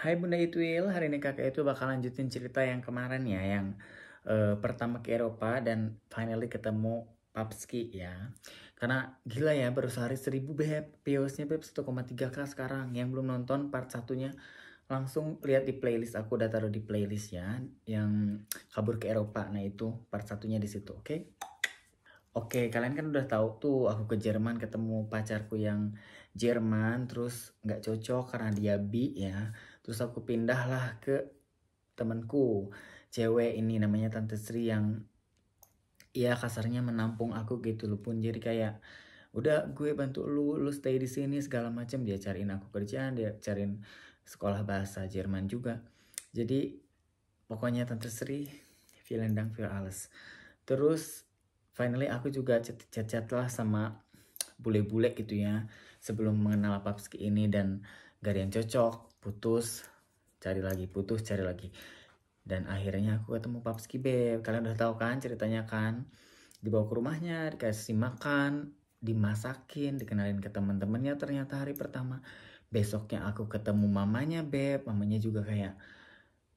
Hai Bunda Itwil, hari ini kakak itu bakal lanjutin cerita yang kemarin ya, yang pertama ke Eropa dan finally ketemu Papski ya. Karena gila ya, baru sehari 1000 beb, viewsnya beb 1,3K sekarang. Yang belum nonton part satunya langsung lihat di playlist, aku udah taruh di playlist ya, yang kabur ke Eropa. Nah itu part satunya di situ, oke? Oke, kalian kan udah tahu tuh aku ke Jerman ketemu pacarku yang Jerman, terus nggak cocok karena dia bi ya. Terus aku pindah lah ke temenku cewek ini namanya Tante Sri yang ya kasarnya menampung aku gitu loh pun. Jadi kayak udah gue bantu lu stay di sini segala macam, dia cariin aku kerjaan, dia cariin sekolah bahasa Jerman juga. Jadi pokoknya Tante Sri vielen Dank für alles. Terus finally aku juga chat lah sama bule-bule gitu ya sebelum mengenal Papski ini, dan gak ada yang cocok, putus cari lagi, putus cari lagi, dan akhirnya aku ketemu Papski beb. Kalian udah tahu kan ceritanya kan, dibawa ke rumahnya, dikasih makan, dimasakin, dikenalin ke teman-temannya. Ternyata hari pertama, besoknya aku ketemu mamanya beb. Mamanya juga kayak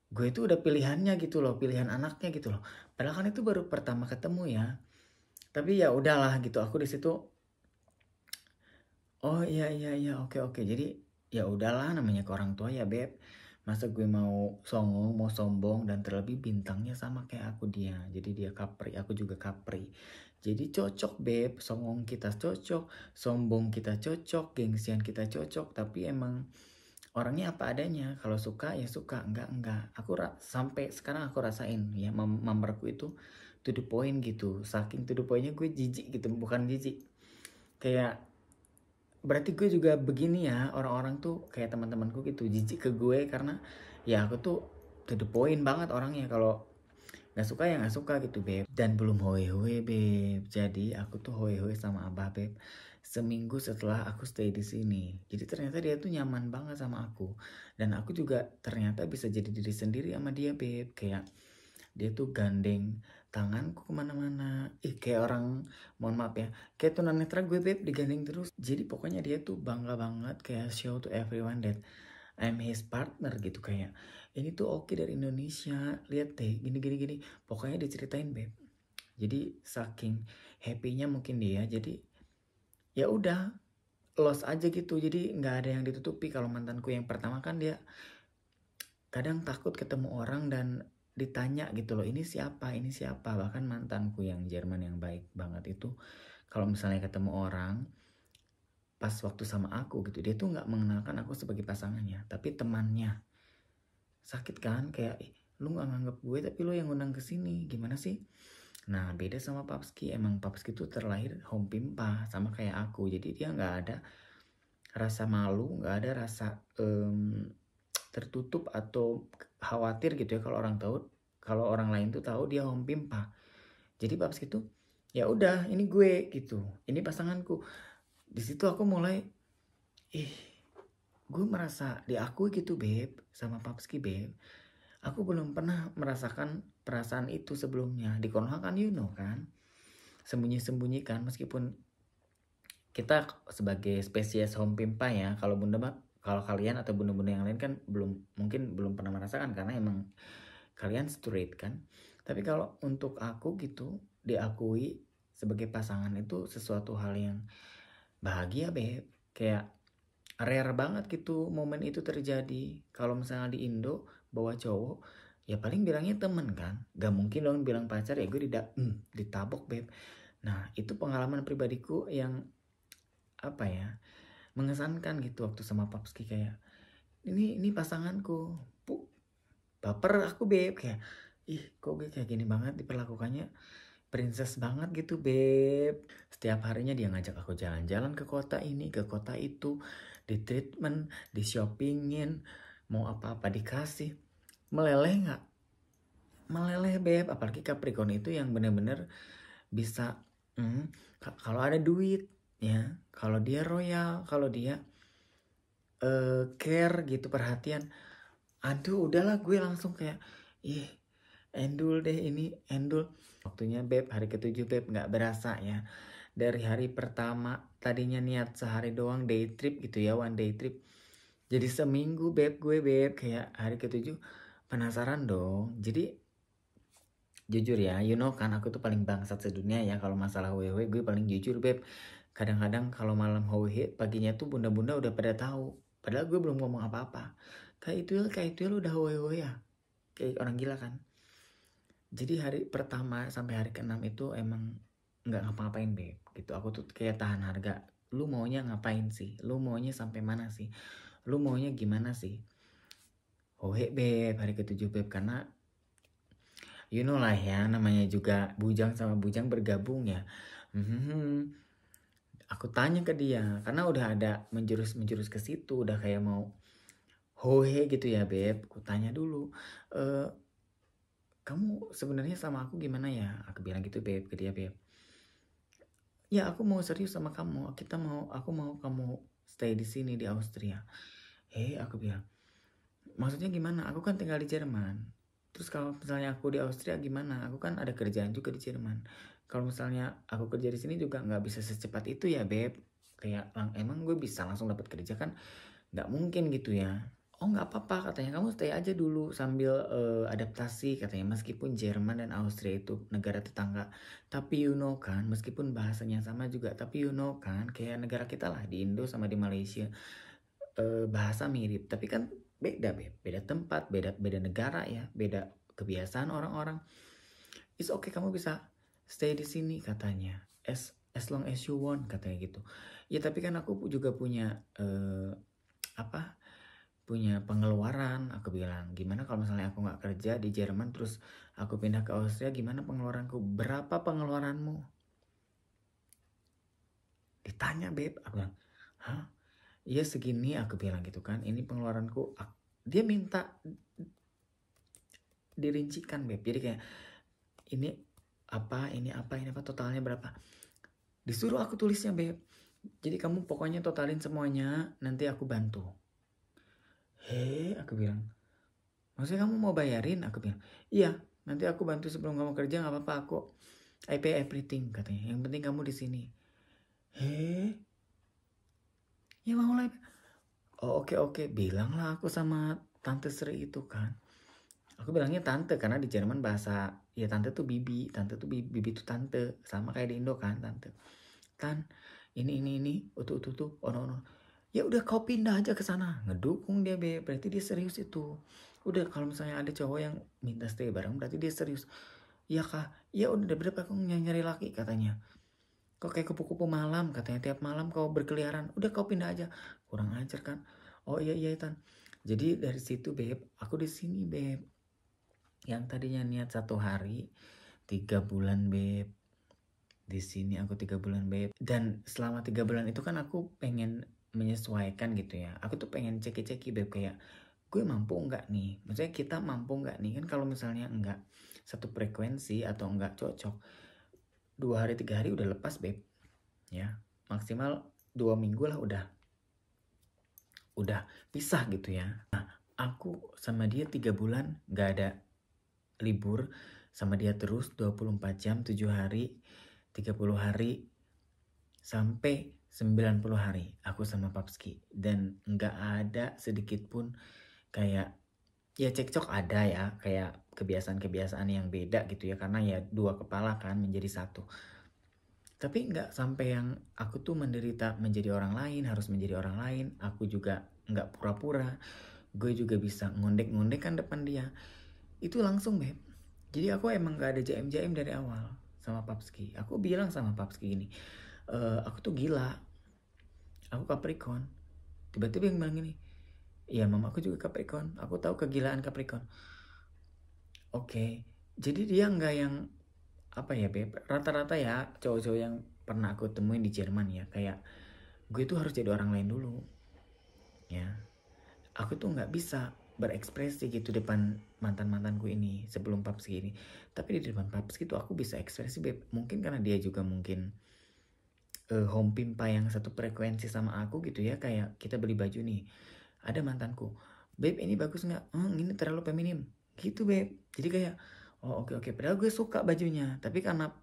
gue itu udah pilihannya gitu loh, pilihan anaknya gitu loh. Padahal kan itu baru pertama ketemu ya. Tapi ya udahlah gitu, aku di situ oh iya iya iya oke oke. Jadi ya udahlah, namanya ke orang tua ya beb. Masa gue mau songong, mau sombong, dan terlebih bintangnya sama kayak aku dia. Jadi dia Kapri, aku juga Kapri. Jadi cocok beb, songong kita cocok, sombong kita cocok, gengsian kita cocok. Tapi emang orangnya apa adanya. Kalau suka ya suka, enggak. Aku sampai sekarang aku rasain ya, mamerku itu to the point gitu. Saking to the pointnya gue jijik gitu, bukan jijik. Kayak berarti gue juga begini ya, orang-orang tuh kayak teman-temanku gitu jijik ke gue karena ya aku tuh to the point banget orangnya. Kalau nggak suka ya nggak suka gitu beb. Dan belum hoe-hoe beb, jadi aku tuh hoe-hoe sama abah beb seminggu setelah aku stay di sini. Jadi ternyata dia tuh nyaman banget sama aku, dan aku juga ternyata bisa jadi diri sendiri sama dia beb. Kayak dia tuh gandeng tanganku kemana-mana, kayak orang, mohon maaf ya, kayak tunanetra gue beb, digandeng terus. Jadi pokoknya dia tuh bangga banget, kayak show to everyone that I'm his partner gitu. Kayak ini tuh oke dari Indonesia, lihat deh gini gini gini, pokoknya diceritain beb. Jadi saking happynya mungkin dia, jadi ya udah lost aja gitu. Jadi nggak ada yang ditutupi. Kalau mantanku yang pertama kan dia kadang takut ketemu orang dan ditanya gitu loh, ini siapa. Bahkan mantanku yang Jerman yang baik banget itu, kalau misalnya ketemu orang pas waktu sama aku gitu, dia tuh nggak mengenalkan aku sebagai pasangannya tapi temannya. Sakit kan, kayak lu nggak nganggap gue tapi lu yang ngundang ke sini, gimana sih? Nah beda sama Papski, emang Papski tuh terlahir home pimpa sama kayak aku. Jadi dia nggak ada rasa malu, nggak ada rasa tertutup atau khawatir gitu ya kalau orang tahu, kalau orang lain tuh tahu dia home pimpa. Jadi paps gitu ya udah, ini gue gitu, ini pasanganku. Di situ aku mulai gue merasa diakui gitu beb sama Papski beb. Aku belum pernah merasakan perasaan itu sebelumnya. Di Konoha kan kan sembunyi-sembunyi kan, meskipun kita sebagai spesies home pimpa ya. Kalau bunda mah, kalau kalian atau bunda-bunda yang lain kan mungkin belum pernah merasakan karena emang kalian straight kan. Tapi kalau untuk aku gitu, diakui sebagai pasangan itu sesuatu hal yang bahagia beb. Kayak rare banget gitu momen itu terjadi. Kalau misalnya di Indo bawa cowok, ya paling bilangnya temen kan, gak mungkin dong bilang pacar. Ya gue ditabok beb. Nah itu pengalaman pribadiku yang apa ya, mengesankan gitu waktu sama Papski. Kayak ini pasanganku, baper aku beb. Kayak kok gue kayak gini banget diperlakukannya, princess banget gitu beb. Setiap harinya dia ngajak aku jalan-jalan ke kota ini ke kota itu, di treatment, di shoppingin, mau apa-apa dikasih. Meleleh nggak? Meleleh beb. Apalagi Capricorn itu yang bener-bener bisa kalau ada duit ya, kalau dia royal, kalau dia care gitu, perhatian, aduh udahlah gue langsung kayak endul deh, ini endul. Waktunya beb, hari ke-7 beb, nggak berasa ya. Dari hari pertama tadinya niat sehari doang day trip gitu ya, one day trip, Jadi seminggu beb kayak hari ke-7 penasaran dong. Jadi jujur ya, you know kan aku tuh paling bangsat sedunia ya kalau masalah wewe, gue paling jujur beb. Kadang-kadang kalau malam wewe paginya tuh bunda-bunda udah pada tahu. Padahal gue belum ngomong apa-apa. Kayak itu udah wewe ya. Kayak orang gila kan. Jadi hari pertama sampai hari ke-6 itu emang nggak ngapa-ngapain beb gitu. Aku tuh kayak tahan harga. Lu maunya ngapain sih? Lu maunya sampai mana sih? Lu maunya gimana sih? Hohe beb, hari ke-7 beb, karena you know lah ya, namanya juga bujang sama bujang bergabung ya. Aku tanya ke dia, karena udah ada menjurus ke situ, udah kayak mau hohe gitu ya beb. Aku tanya dulu, kamu sebenarnya sama aku gimana ya? Aku bilang gitu beb ke dia beb. Ya aku mau serius sama kamu, aku mau kamu stay di sini di Austria. Aku bilang, maksudnya gimana? Aku kan tinggal di Jerman. Terus kalau misalnya aku di Austria gimana? Aku kan ada kerjaan juga di Jerman. Kalau misalnya aku kerja di sini juga nggak bisa secepat itu ya beb. Kayak emang gue bisa langsung dapat kerja kan? Nggak mungkin gitu ya. Oh nggak apa-apa katanya, kamu stay aja dulu sambil adaptasi katanya. Meskipun Jerman dan Austria itu negara tetangga, tapi you know kan, meskipun bahasanya sama juga, tapi you know kan, kayak negara kita lah di Indo sama di Malaysia, bahasa mirip, tapi kan beda beb, beda tempat, beda negara ya, beda kebiasaan orang-orang. It's okay, kamu bisa stay di sini katanya, as long as you want katanya gitu. Ya tapi kan aku juga punya punya pengeluaran. Aku bilang, gimana kalau misalnya aku nggak kerja di Jerman terus aku pindah ke Austria, gimana pengeluaranku? Berapa pengeluaranmu? Ditanya beb, aku bilang, hah? Iya segini, aku bilang gitu kan. Ini pengeluaranku. Dia minta dirincikan beb. Jadi kayak ini apa totalnya berapa? Disuruh aku tulisnya beb. Jadi kamu pokoknya totalin semuanya, nanti aku bantu. Aku bilang, maksudnya kamu mau bayarin? Aku bilang, iya, nanti aku bantu sebelum kamu kerja, nggak apa-apa, aku I pay everything katanya. Yang penting kamu di sini. Ya mau lah. Oh oke, bilanglah aku sama tante Sri itu kan. Aku bilangnya tante karena di Jerman bahasa ya tante tuh bibi bibi tuh tante, sama kayak di Indo kan tante. Tan, ini tuh oh no. Ya udah kau pindah aja ke sana, ngedukung dia be, berarti dia serius itu. Udah kalau misalnya ada cowok yang minta stay bareng berarti dia serius. Iya kah? Ya udah berapa aku nyari laki katanya. Kok kayak kupu-kupu malam katanya, tiap malam kau berkeliaran. Udah kau pindah aja. Kurang ajar kan? Oh iya Tan. Jadi dari situ beb, aku di sini beb. Yang tadinya niat 1 hari, 3 bulan beb. Di sini aku 3 bulan beb. Dan selama 3 bulan itu kan aku pengen menyesuaikan gitu ya. Aku tuh pengen ceki-ceki beb, kayak gue mampu nggak nih? Maksudnya kita mampu nggak nih? Kan kalau misalnya nggak satu frekuensi atau nggak cocok, 2 hari 3 hari udah lepas beb. Ya maksimal 2 minggu lah udah pisah gitu ya. Nah aku sama dia 3 bulan nggak ada libur, sama dia terus 24 jam 7 hari 30 hari sampai 90 hari aku sama Papski. Dan nggak ada sedikit pun kayak ya cekcok, ada ya kayak kebiasaan-kebiasaan yang beda gitu ya, karena ya 2 kepala kan menjadi satu. Tapi nggak sampai yang aku tuh menderita menjadi orang lain, harus menjadi orang lain. Aku juga nggak pura-pura, gue juga bisa ngondek-ngondek kan depan dia. Itu langsung beb. Jadi aku emang gak ada jaim-jaim dari awal sama Papski. Aku bilang sama Papski gini, aku tuh gila, aku Capricorn. Tiba-tiba yang bilang gini, iya mama aku juga Capricorn, aku tahu kegilaan Capricorn. Oke, jadi dia nggak yang apa ya beb, rata-rata ya cowok-cowok yang pernah aku temuin di Jerman ya, kayak gue tuh harus jadi orang lain dulu ya. Aku tuh nggak bisa berekspresi gitu depan mantanku ini sebelum Papski ini. Tapi di depan Papski tuh aku bisa ekspresi beb. Mungkin karena dia juga mungkin home pimpa yang satu frekuensi sama aku gitu ya. Kayak kita beli baju nih, ada mantanku, beb ini bagus nggak? Ini terlalu feminim gitu beb. Jadi kayak oh oke, padahal gue suka bajunya, tapi karena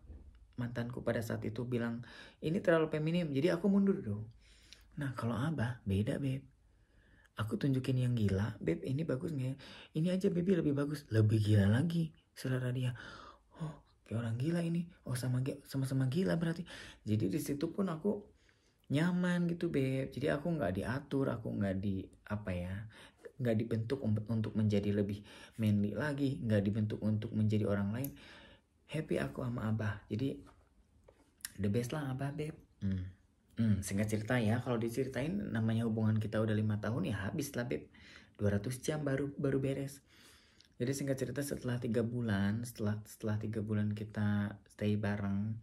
mantanku pada saat itu bilang ini terlalu feminim, jadi aku mundur dong. Nah kalau Abah beda beb. Aku tunjukin yang gila, beb ini bagus nggak ya? Ini aja baby lebih bagus, lebih gila lagi selera dia. Oh kayak orang gila ini, oh sama-sama gila berarti. Jadi di situ pun aku nyaman gitu beb. Jadi aku nggak diatur, aku nggak di apa ya, nggak dibentuk untuk menjadi lebih manly lagi, nggak dibentuk untuk menjadi orang lain. Happy aku sama Abah, jadi the best lah Abah beb. Singkat cerita ya, kalau diceritain namanya hubungan kita udah 5 tahun ya habis lah beb. 200 jam baru beres. Jadi singkat cerita setelah 3 bulan, setelah 3 bulan kita stay bareng,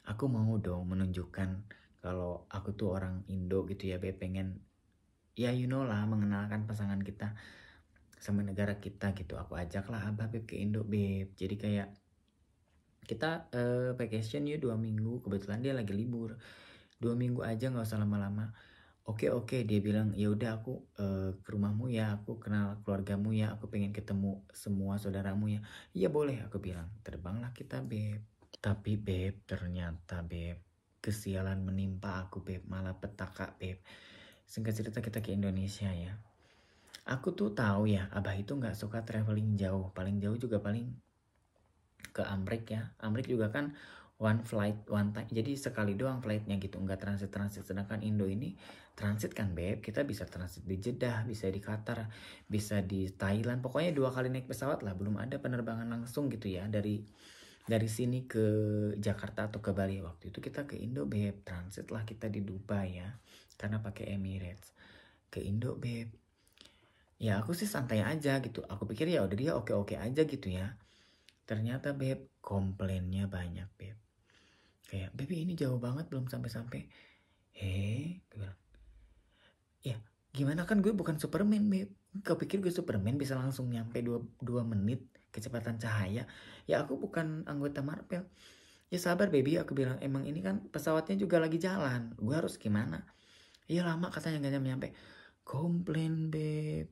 aku mau dong menunjukkan kalau aku tuh orang Indo gitu ya beb, pengen ya you know lah mengenalkan pasangan kita sama negara kita gitu. Aku ajak lah Abah beb ke Indo beb. Jadi kayak kita vacation yuk 2 minggu, kebetulan dia lagi libur. 2 minggu aja nggak usah lama-lama. Oke, dia bilang ya udah aku ke rumahmu ya, aku kenal keluargamu ya, aku pengen ketemu semua saudaramu ya. Iya boleh, aku bilang. Terbanglah kita beb. Tapi beb ternyata beb kesialan menimpa aku beb, malah petaka beb. Singkat cerita kita ke Indonesia ya. Aku tuh tahu ya Abah itu nggak suka traveling jauh, paling jauh juga paling ke Amrik ya. Amrik juga kan one flight one time, jadi sekali doang flightnya gitu, nggak transit. Sedangkan Indo ini transit kan beb, kita bisa transit di Jeddah, bisa di Qatar, bisa di Thailand, pokoknya 2 kali naik pesawat lah. Belum ada penerbangan langsung gitu ya dari sini ke Jakarta atau ke Bali. Waktu itu kita ke Indo beb, transit lah kita di Dubai ya, karena pakai Emirates ke Indo beb. Ya aku sih santai aja gitu, aku pikir ya udah dia oke aja gitu ya. Ternyata beb komplainnya banyak beb. Kayak baby ini jauh banget belum sampai-sampai. Gue bilang, ya gimana kan gue bukan Superman beb. Kau pikir gue Superman bisa langsung nyampe 2 menit kecepatan cahaya? Ya aku bukan anggota Marvel. Ya sabar baby, aku bilang emang ini kan pesawatnya juga lagi jalan. Gue harus gimana? Iya lama katanya gak nyampe. Komplain beb.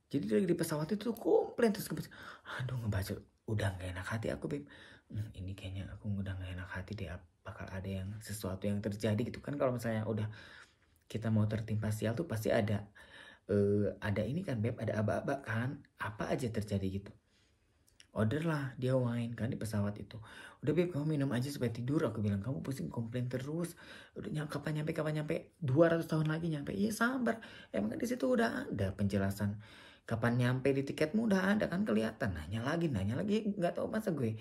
Jadi dari di pesawat itu komplain terus aduh ngebaca udah gak enak hati aku beb. Ini kayaknya aku udah gak enak hati deh, bakal ada yang sesuatu yang terjadi gitu kan. Kalau misalnya udah kita mau tertimpa sial tuh pasti ada ini kan beb, ada aba-aba kan, apa aja terjadi gitu. Order lah dia wine kan di pesawat itu. Udah beb kamu minum aja supaya tidur, aku bilang. Kamu pusing komplain terus, udah kapan nyampe 200 tahun lagi nyampe. Iya sabar, emang di situ udah ada penjelasan kapan nyampe di tiketmu, udah ada kan kelihatan. Nanya lagi nggak tahu masa gue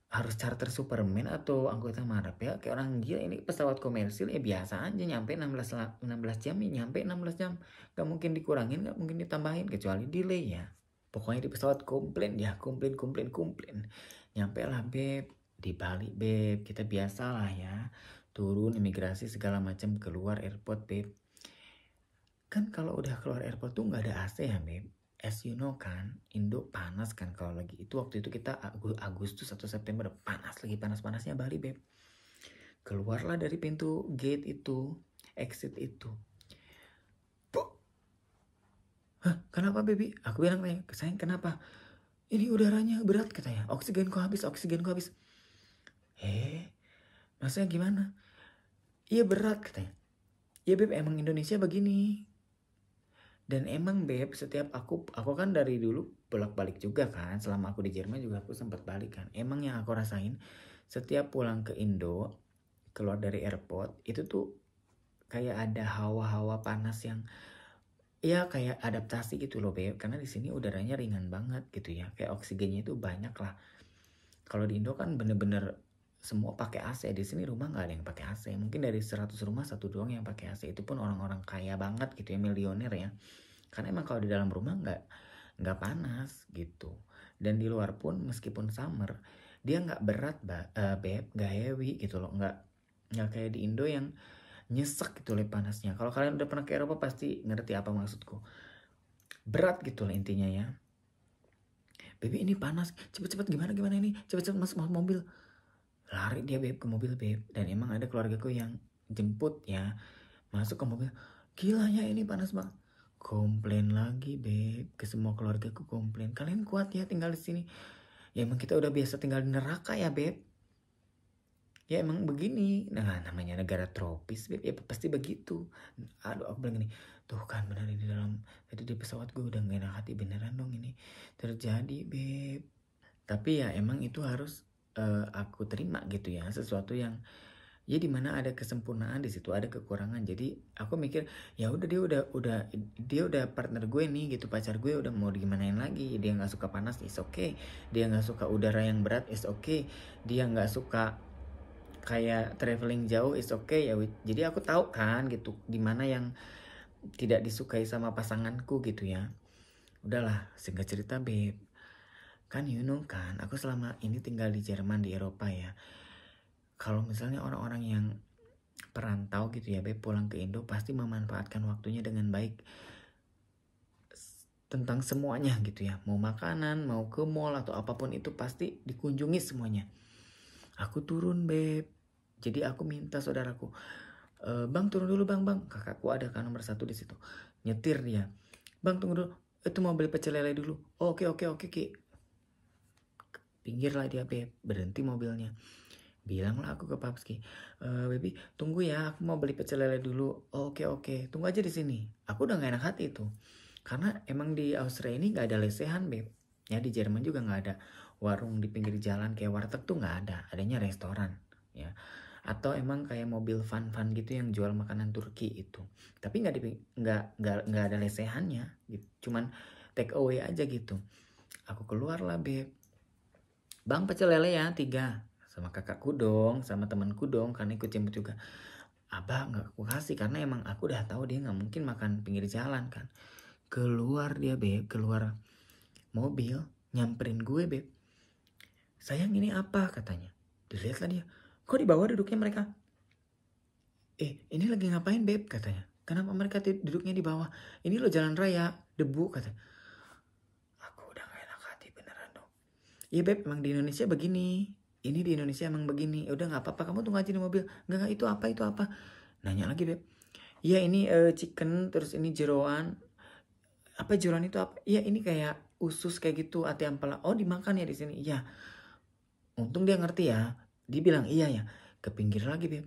harus charter Superman atau anggota Marvel ya, kayak orang gila. Ini pesawat komersil ya biasa aja, nyampe 16 jam ya nyampe 16 jam, gak mungkin dikurangin, gak mungkin ditambahin kecuali delay ya. Pokoknya di pesawat komplain ya, komplain. Nyampe lah beb di Bali beb, kita biasa lah ya, turun imigrasi segala macam, keluar airport beb. Kan kalau udah keluar airport tuh nggak ada AC ya beb. As you know kan, Indo panas kan kalau lagi itu. Waktu itu kita Agustus atau September, panas lagi panas-panasnya Bali beb. Keluarlah dari pintu gate itu, exit itu. Hah, kenapa baby? Aku bilang kayak, sayang kenapa? Ini udaranya berat katanya, oksigenku habis. Maksudnya gimana? Iya berat katanya. Iya beb, emang Indonesia begini. Dan emang beb, setiap aku kan dari dulu bolak-balik juga kan. Selama aku di Jerman juga aku sempat balik kan. Emang yang aku rasain setiap pulang ke Indo, keluar dari airport, itu tuh kayak ada hawa-hawa panas yang ya kayak adaptasi gitu loh beb. Karena di sini udaranya ringan banget gitu ya. Kayak oksigennya itu banyak lah. Kalau di Indo kan bener-bener semua pakai AC. Di sini rumah nggak ada yang pakai AC. Mungkin dari 100 rumah 1 doang yang pakai AC. Itu pun orang-orang kaya banget gitu ya, milioner ya. Karena emang kalau di dalam rumah nggak panas gitu. Dan di luar pun meskipun summer, dia nggak berat beb, nggak heavy gitu loh. Nggak kayak di Indo yang nyesek gitu loh panasnya. Kalau kalian udah pernah ke Eropa pasti ngerti apa maksudku. Berat gitu lah intinya ya. Baby ini panas, cepet-cepet gimana ini, cepet-cepet masuk mobil. Lari dia beb ke mobil beb, dan emang ada keluargaku yang jemput ya, masuk ke mobil. Gilanya ini panas banget. Komplain lagi beb, ke semua keluargaku komplain. Kalian kuat ya tinggal di sini. Ya emang kita udah biasa tinggal di neraka ya beb. Ya emang begini, nah namanya negara tropis Beb, ya pasti begitu. Aduh aku bilang gini, tuh kan bener ini tadi di pesawat gue udah gak enak hati beneran dong ini terjadi Beb. Tapi ya emang itu harus aku terima gitu ya, sesuatu yang ya dimana ada kesempurnaan di situ ada kekurangan. Jadi aku mikir ya udah dia udah partner gue nih gitu, pacar gue, udah mau digimanain lagi. Dia nggak suka panas, is okay. Dia nggak suka udara yang berat, is okay. Dia nggak suka kayak traveling jauh, is okay ya. Jadi aku tahu kan gitu dimana yang tidak disukai sama pasanganku gitu ya. Udahlah, singkat cerita Beb, kan you know kan aku selama ini tinggal di Jerman, di Eropa ya. Kalau misalnya orang-orang yang perantau gitu ya Beb, pulang ke Indo pasti memanfaatkan waktunya dengan baik tentang semuanya gitu ya. Mau makanan, mau ke mall atau apapun itu pasti dikunjungi semuanya. Aku turun Beb, jadi aku minta saudaraku, bang turun dulu bang. Kakakku ada kan nomor 1 di situ, nyetir dia. Bang tunggu dulu, itu mau beli pecel lele dulu. Oke Ki. Pinggirlah dia Beb, berhenti mobilnya. Bilanglah aku ke Papski, baby tunggu ya, aku mau beli pecel lele dulu. Oke, tunggu aja di sini. Aku udah gak enak hati itu, karena emang di Austria ini gak ada lesehan Beb. Ya di Jerman juga gak ada warung di pinggir jalan kayak warteg tuh gak ada, adanya restoran ya. Atau emang kayak mobil van gitu yang jual makanan Turki itu. Tapi nggak ada lesehannya gitu. Cuman take away aja gitu. Aku keluar lah Beb. Bang pecel lele ya 3. Sama kakakku dong, sama temanku dong, karena ikut jemput juga. Abah nggak aku kasih karena emang aku udah tahu dia nggak mungkin makan pinggir jalan kan. Keluar dia Beb, keluar mobil, nyamperin gue Beb. Sayang ini apa katanya. Dilihatlah dia, kok di bawah duduknya mereka? Ini lagi ngapain Beb katanya. Kenapa mereka duduknya di bawah? Ini lo jalan raya, debu katanya. Aku udah gak enak hati beneran dong. Iya Beb, emang di Indonesia begini. Ini di Indonesia emang begini. Udah nggak apa-apa, kamu tunggu aja di mobil. Nggak itu apa. Nanya lagi Beb. Iya ini chicken, terus ini jeroan. Apa jeroan itu apa? Iya ini kayak usus kayak gitu, ati ampela. Oh dimakan ya di sini. Iya. Untung dia ngerti ya. Dia bilang iya ya. Ke pinggir lagi Beb.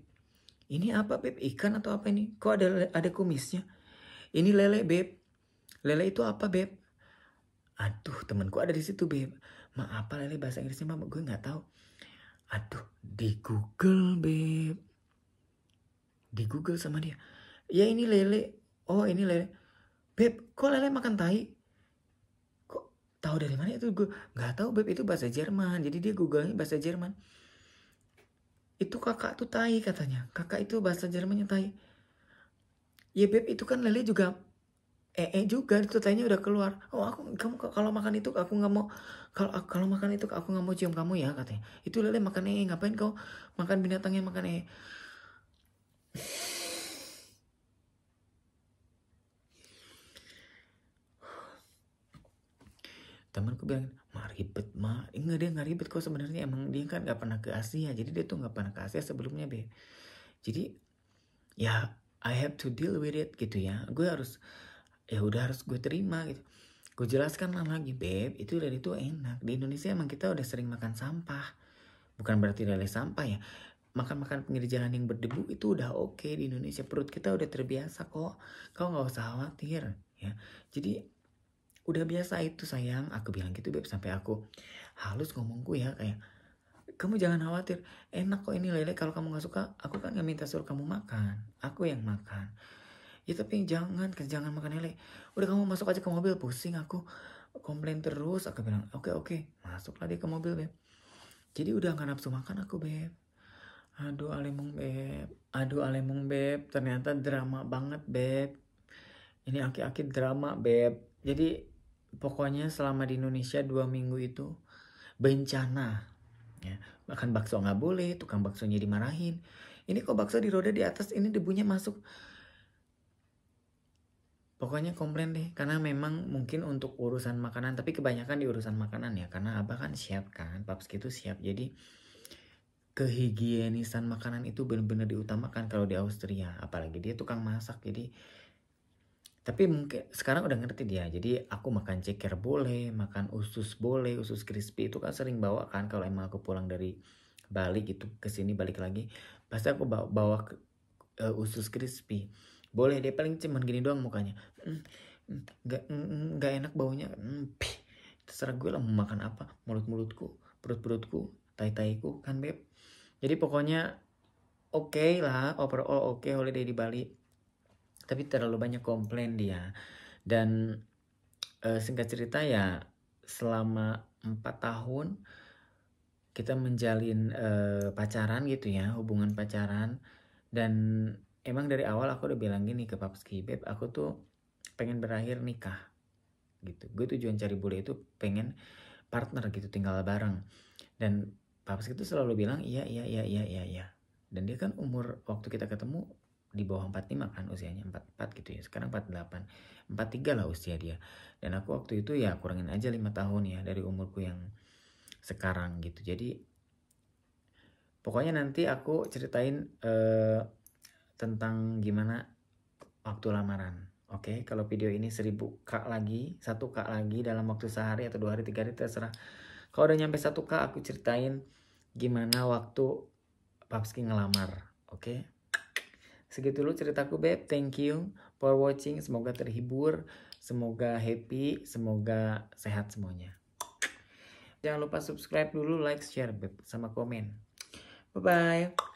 Ini apa Beb? Ikan atau apa ini? Kok ada kumisnya? Ini lele Beb. Lele itu apa Beb? Aduh temanku ada di situ Beb. Apa lele bahasa Inggrisnya mama gue nggak tahu. Aduh, di Google Beb. Di Google sama dia. Ya ini lele. Oh ini lele. Beb, kok lele makan tai? Kok tahu dari mana itu? Gue nggak tahu Beb, itu bahasa Jerman. Jadi dia Google-nya bahasa Jerman. Itu kakak tuh tai katanya. Kakak itu bahasa Jermannya tai. Ya Beb, itu kan lele juga juga itu tainya udah keluar. Oh kamu kalau makan itu aku nggak mau, kalau makan itu aku nggak mau cium kamu ya katanya. Itu lele makan ngapain kau makan binatangnya makan Temanku bilang ribet enggak, dia nggak ribet kok sebenarnya. Emang dia kan nggak pernah ke Asia, jadi dia tuh nggak pernah ke Asia sebelumnya Beb. Jadi ya I have to deal with it gitu ya. Gue harus harus gue terima gitu. Gue jelaskan lah lagi Beb, itu dari itu enak. Di Indonesia emang kita udah sering makan sampah, bukan berarti lele sampah ya. Makan pinggir jalan yang berdebu itu udah oke di Indonesia. Perut kita udah terbiasa kok. Kau nggak usah khawatir ya. Jadi udah biasa itu sayang, aku bilang gitu Beb. Sampai aku halus ngomongku ya, kayak kamu jangan khawatir, enak kok ini lele. Kalau kamu gak suka, aku kan gak minta suruh kamu makan, aku yang makan ya. Tapi jangan makan lele. Udah kamu masuk aja ke mobil, pusing aku komplain terus. Aku bilang oke. Masuklah dia ke mobil Beb. Jadi udah gak nafsu makan aku Beb. Aduh alemong Beb, ternyata drama banget Beb. Ini aki-aki drama Beb. Jadi pokoknya selama di Indonesia 2 minggu itu bencana ya. Makan bakso nggak boleh, tukang baksonya dimarahin. Ini kok bakso di roda di atas, ini debunya masuk. Pokoknya komplain deh, karena memang mungkin untuk urusan makanan, tapi kebanyakan di urusan makanan ya, karena abah kan siap kan, Papski itu siap. Jadi kehigienisan makanan itu benar-benar diutamakan kalau di Austria, apalagi dia tukang masak. Jadi tapi mungkin sekarang udah ngerti dia. Jadi aku makan ceker boleh, makan usus boleh, usus crispy itu kan sering bawa kan kalau emang aku pulang dari balik gitu ke sini, balik lagi pasti aku bawa usus crispy. Boleh deh, paling cuman gini doang mukanya, nggak enak baunya, terserah gue lah mau makan apa, mulutku, perutku, tai-taiku kan beb. Jadi pokoknya oke lah, overall oke holiday di Bali, tapi terlalu banyak komplain dia. Dan singkat cerita ya, selama 4 tahun kita menjalin pacaran gitu ya, hubungan pacaran. Dan emang dari awal aku udah bilang gini ke Papski, beb aku tuh pengen berakhir nikah gitu. Gue tujuan cari bule itu pengen partner gitu, tinggal bareng. Dan Papski tuh selalu bilang iya. Dan dia kan umur waktu kita ketemu di bawah 45 kan usianya, 44 gitu ya. Sekarang 48, 43 lah usia dia. Dan aku waktu itu ya kurangin aja 5 tahun ya dari umurku yang sekarang gitu. Jadi pokoknya nanti aku ceritain tentang gimana waktu lamaran. Oke, kalau video ini 1000k lagi, 1k lagi dalam waktu sehari atau 2 hari, 3 hari terserah. Kalau udah nyampe 1k aku ceritain gimana waktu Papski ngelamar. Oke. Segitu dulu ceritaku beb. Thank you for watching. Semoga terhibur, semoga happy, semoga sehat semuanya. Jangan lupa subscribe dulu, like, share beb, sama komen. Bye bye.